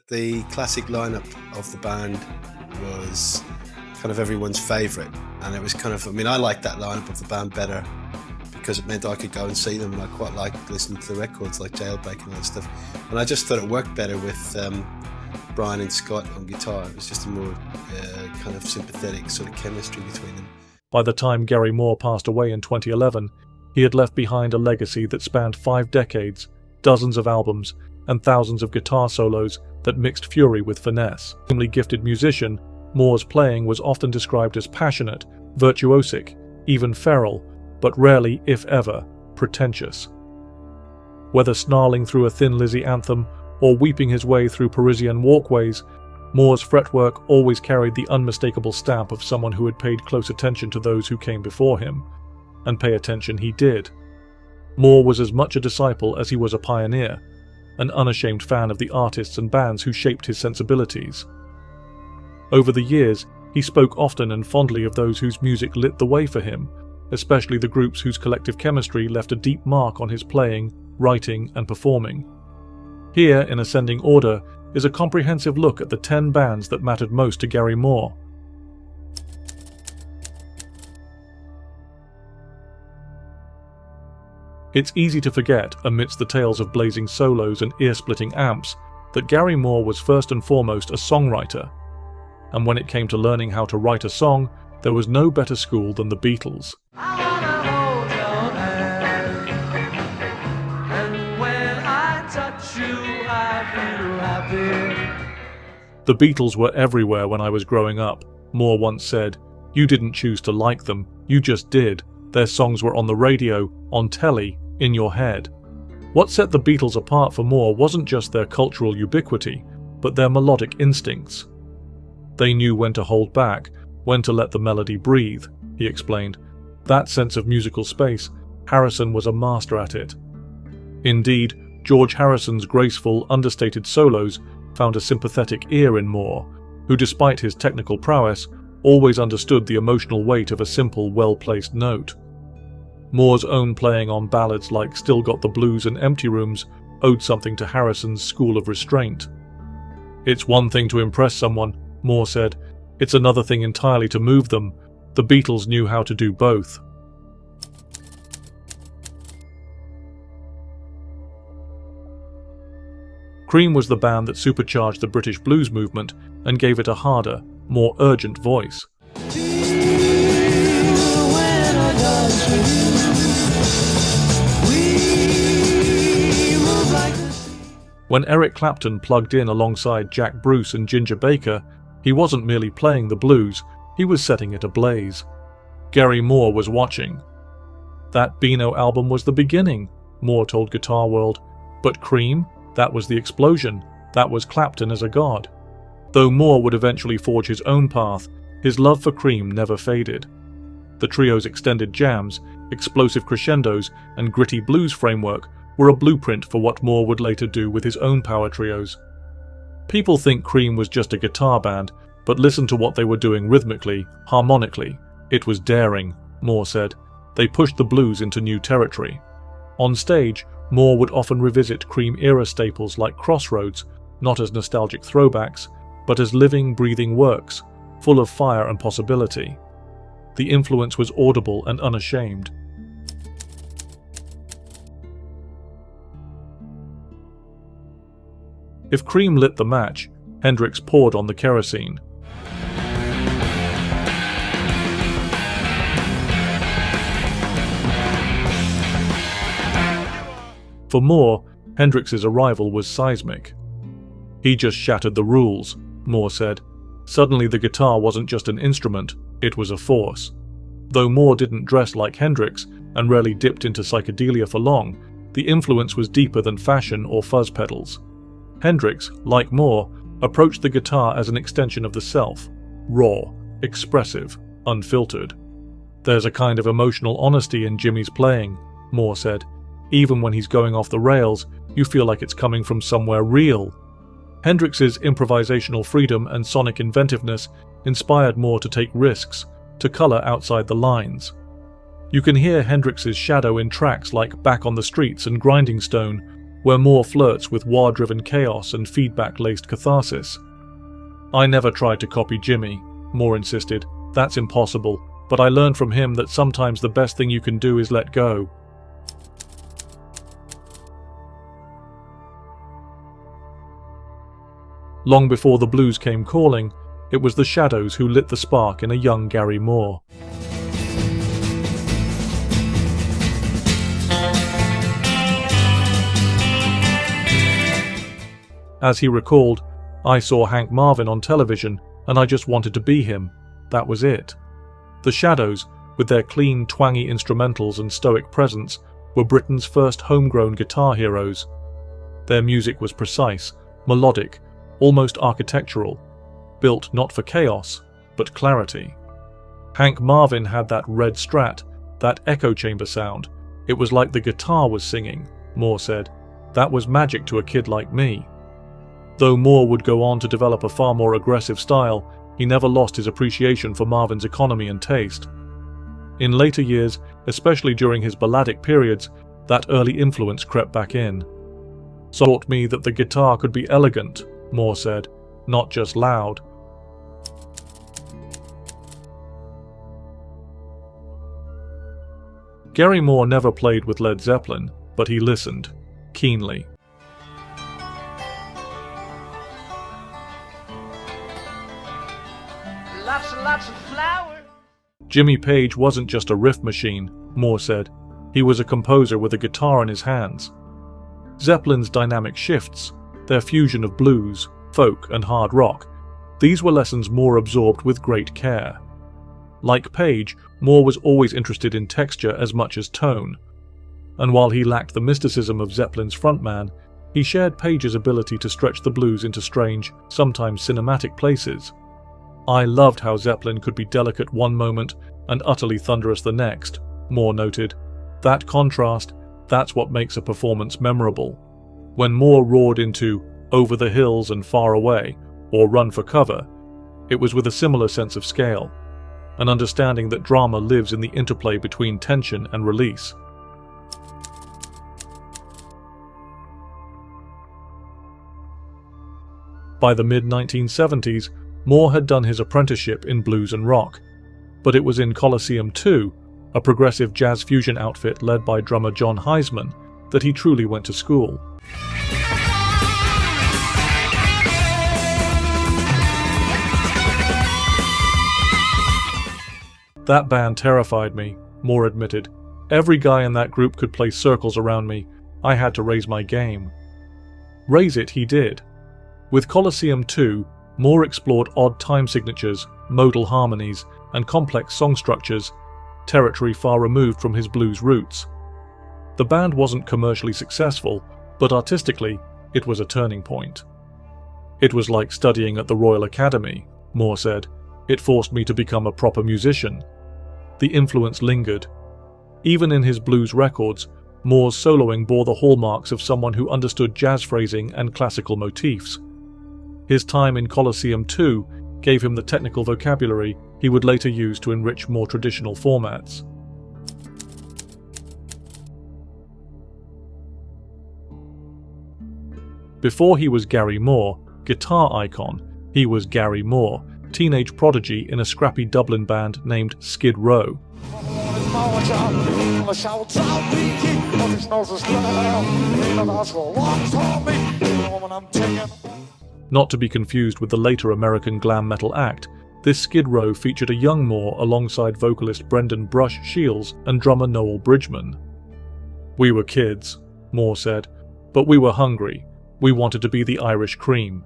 The classic lineup of the band was kind of everyone's favourite, and it was kind of, I mean, I liked that lineup of the band better because it meant I could go and see them, and I quite liked listening to the records like Jailbreak and all that stuff. And I just thought it worked better with Brian and Scott on guitar. It was just a more kind of sympathetic sort of chemistry between them. By the time Gary Moore passed away in 2011, he had left behind a legacy that spanned 5 decades, dozens of albums, and thousands of guitar solos that mixed fury with finesse. An extremely gifted musician, Moore's playing was often described as passionate, virtuosic, even feral, but rarely, if ever, pretentious. Whether snarling through a Thin Lizzy anthem or weeping his way through Parisian walkways, Moore's fretwork always carried the unmistakable stamp of someone who had paid close attention to those who came before him. And pay attention he did. Moore was as much a disciple as he was a pioneer, an unashamed fan of the artists and bands who shaped his sensibilities. Over the years, he spoke often and fondly of those whose music lit the way for him, especially the groups whose collective chemistry left a deep mark on his playing, writing, and performing. Here, in ascending order, is a comprehensive look at the 10 bands that mattered most to Gary Moore. It's easy to forget, amidst the tales of blazing solos and ear-splitting amps, that Gary Moore was first and foremost a songwriter. And when it came to learning how to write a song, there was no better school than the Beatles. The Beatles were everywhere when I was growing up, Moore once said. You didn't choose to like them, you just did. Their songs were on the radio, on telly, in your head. What set the Beatles apart for Moore wasn't just their cultural ubiquity, but their melodic instincts. They knew when to hold back, when to let the melody breathe, he explained. That sense of musical space, Harrison was a master at it. Indeed, George Harrison's graceful, understated solos found a sympathetic ear in Moore, who despite his technical prowess, always understood the emotional weight of a simple, well-placed note. Moore's own playing on ballads like Still Got the Blues and Empty Rooms owed something to Harrison's school of restraint. It's one thing to impress someone, Moore said. It's another thing entirely to move them. The Beatles knew how to do both. Cream was the band that supercharged the British blues movement and gave it a harder, more urgent voice. When Eric Clapton plugged in alongside Jack Bruce and Ginger Baker, he wasn't merely playing the blues, he was setting it ablaze. Gary Moore was watching. That Beano album was the beginning, Moore told Guitar World, but Cream, that was the explosion, that was Clapton as a god. Though Moore would eventually forge his own path, his love for Cream never faded. The trio's extended jams, explosive crescendos, and gritty blues framework were a blueprint for what Moore would later do with his own power trios. People think Cream was just a guitar band, but listen to what they were doing rhythmically, harmonically. It was daring, Moore said. They pushed the blues into new territory. On stage, Moore would often revisit Cream-era staples like Crossroads, not as nostalgic throwbacks, but as living, breathing works, full of fire and possibility. The influence was audible and unashamed. If Cream lit the match, Hendrix poured on the kerosene. For Moore, Hendrix's arrival was seismic. He just shattered the rules, Moore said. Suddenly the guitar wasn't just an instrument, it was a force. Though Moore didn't dress like Hendrix and rarely dipped into psychedelia for long, the influence was deeper than fashion or fuzz pedals. Hendrix, like Moore, approached the guitar as an extension of the self, raw, expressive, unfiltered. There's a kind of emotional honesty in Jimi's playing, Moore said. Even when he's going off the rails, you feel like it's coming from somewhere real. Hendrix's improvisational freedom and sonic inventiveness inspired Moore to take risks, to colour outside the lines. You can hear Hendrix's shadow in tracks like Back on the Streets and Grinding Stone, where Moore flirts with wah-driven chaos and feedback-laced catharsis. "I never tried to copy Jimi," Moore insisted. "That's impossible, but I learned from him that sometimes the best thing you can do is let go." Long before the blues came calling, it was the Shadows who lit the spark in a young Gary Moore. As he recalled, "I saw Hank Marvin on television and I just wanted to be him. That was it." The Shadows, with their clean, twangy instrumentals and stoic presence, were Britain's first homegrown guitar heroes. Their music was precise, melodic, almost architectural, built not for chaos, but clarity. Hank Marvin had that red strat, that echo chamber sound. It was like the guitar was singing, Moore said. "That was magic to a kid like me." Though Moore would go on to develop a far more aggressive style, he never lost his appreciation for Marvin's economy and taste. In later years, especially during his balladic periods, that early influence crept back in. "So taught me that the guitar could be elegant," Moore said, "not just loud." Gary Moore never played with Led Zeppelin, but he listened, keenly. Lots and lots of flowers. Jimmy Page wasn't just a riff machine, Moore said. He was a composer with a guitar in his hands. Zeppelin's dynamic shifts, their fusion of blues, folk, and hard rock, these were lessons Moore absorbed with great care. Like Page, Moore was always interested in texture as much as tone. And while he lacked the mysticism of Zeppelin's frontman, he shared Page's ability to stretch the blues into strange, sometimes cinematic places. "I loved how Zeppelin could be delicate one moment and utterly thunderous the next," Moore noted. "That contrast, that's what makes a performance memorable." When Moore roared into "Over the Hills and Far Away" or "Run for Cover," it was with a similar sense of scale, an understanding that drama lives in the interplay between tension and release. By the mid-1970s, Moore had done his apprenticeship in blues and rock, but it was in Colosseum II, a progressive jazz fusion outfit led by drummer John Heisman, that he truly went to school. "That band terrified me," Moore admitted. "Every guy in that group could play circles around me. I had to raise my game." Raise it he did. With Colosseum II, Moore explored odd time signatures, modal harmonies, and complex song structures, territory far removed from his blues roots. The band wasn't commercially successful, but artistically, it was a turning point. "It was like studying at the Royal Academy," Moore said. "It forced me to become a proper musician." The influence lingered. Even in his blues records, Moore's soloing bore the hallmarks of someone who understood jazz phrasing and classical motifs. His time in Colosseum II gave him the technical vocabulary he would later use to enrich more traditional formats. Before he was Gary Moore, guitar icon, he was Gary Moore, teenage prodigy in a scrappy Dublin band named Skid Row. Not to be confused with the later American glam metal act, this Skid Row featured a young Moore alongside vocalist Brendan Brush Shields and drummer Noel Bridgman. "We were kids," Moore said, "but we were hungry. We wanted to be the Irish cream."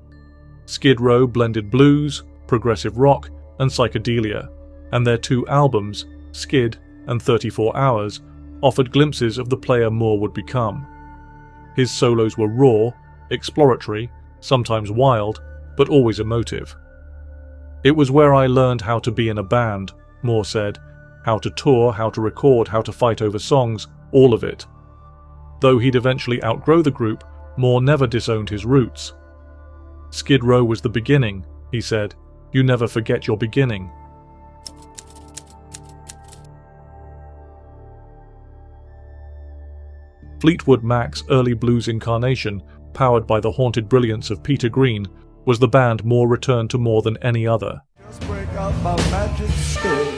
Skid Row blended blues, progressive rock, and psychedelia, and their two albums, Skid and 34 Hours, offered glimpses of the player Moore would become. His solos were raw, exploratory, sometimes wild, but always emotive. "It was where I learned how to be in a band," Moore said. "How to tour, how to record, how to fight over songs, all of it." Though he'd eventually outgrow the group, Moore never disowned his roots. "Skid Row was the beginning," he said. "You never forget your beginning." Fleetwood Mac's early blues incarnation, powered by the haunted brilliance of Peter Green, was the band Moore returned to more than any other. Just break out my magic stick.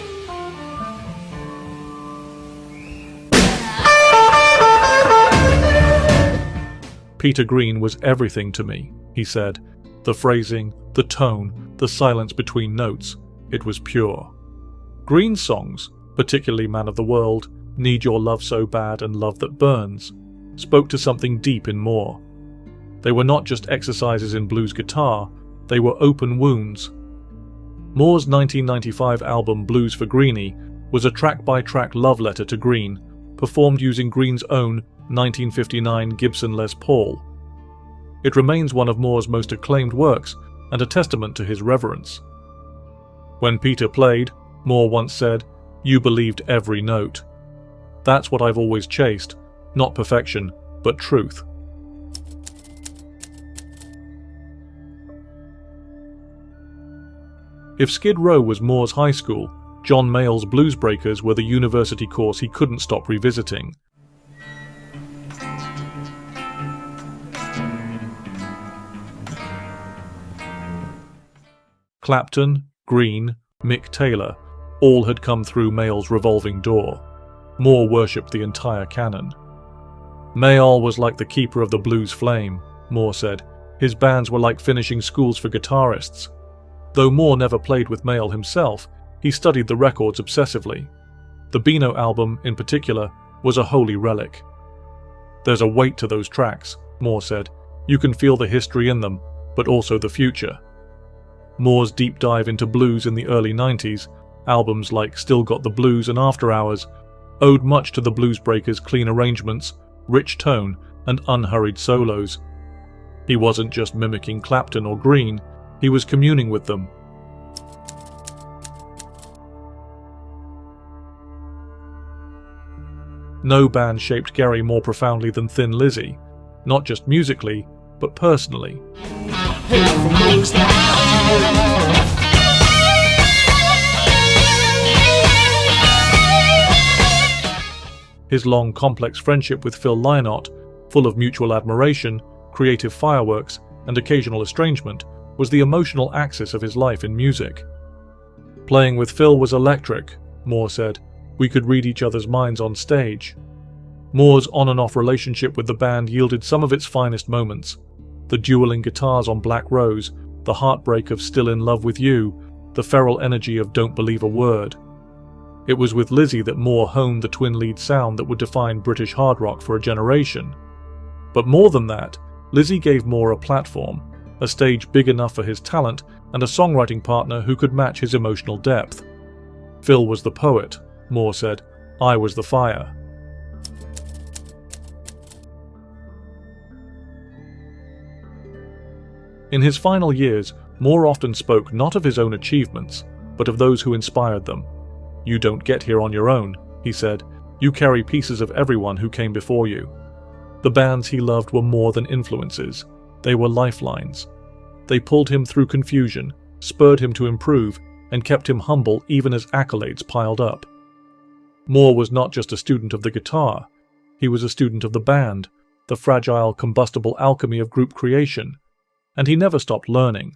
Peter Green was everything to me, he said. The phrasing, the tone, the silence between notes, it was pure. Green's songs, particularly Man of the World, Need Your Love So Bad and Love That Burns, spoke to something deep in Moore. They were not just exercises in blues guitar, they were open wounds. Moore's 1995 album Blues for Greenie was a track-by-track love letter to Green, performed using Green's own 1959 Gibson Les Paul. It remains one of Moore's most acclaimed works and a testament to his reverence. When Peter played, Moore once said, "You believed every note. That's what I've always chased, not perfection, but truth." If Skid Row was Moore's high school, John Mayall's Bluesbreakers were the university course he couldn't stop revisiting. Clapton, Green, Mick Taylor, all had come through Mayall's revolving door. Moore worshipped the entire canon. Mayall was like the keeper of the blues flame, Moore said. His bands were like finishing schools for guitarists. Though Moore never played with Mayall himself, he studied the records obsessively. The Beano album, in particular, was a holy relic. "There's a weight to those tracks," Moore said. "You can feel the history in them, but also the future." Moore's deep dive into blues in the early 90s, albums like Still Got the Blues and After Hours, owed much to the Bluesbreakers' clean arrangements, rich tone, and unhurried solos. He wasn't just mimicking Clapton or Green, he was communing with them. No band shaped Gary more profoundly than Thin Lizzy, not just musically, but personally. His long, complex friendship with Phil Lynott, full of mutual admiration, creative fireworks, and occasional estrangement, was the emotional axis of his life in music. "Playing with Phil was electric," Moore said. "We could read each other's minds on stage." Moore's on-and-off relationship with the band yielded some of its finest moments. The dueling guitars on Black Rose, the heartbreak of Still in Love with You, the feral energy of Don't Believe a Word. It was with Lizzy that Moore honed the twin-lead sound that would define British hard rock for a generation. But more than that, Lizzy gave Moore a platform, a stage big enough for his talent, and a songwriting partner who could match his emotional depth. "Phil was the poet," Moore said. "I was the fire." In his final years, Moore often spoke not of his own achievements, but of those who inspired them. "You don't get here on your own," he said. "You carry pieces of everyone who came before you." The bands he loved were more than influences. They were lifelines. They pulled him through confusion, spurred him to improve, and kept him humble even as accolades piled up. Moore was not just a student of the guitar. He was a student of the band, the fragile, combustible alchemy of group creation. And he never stopped learning.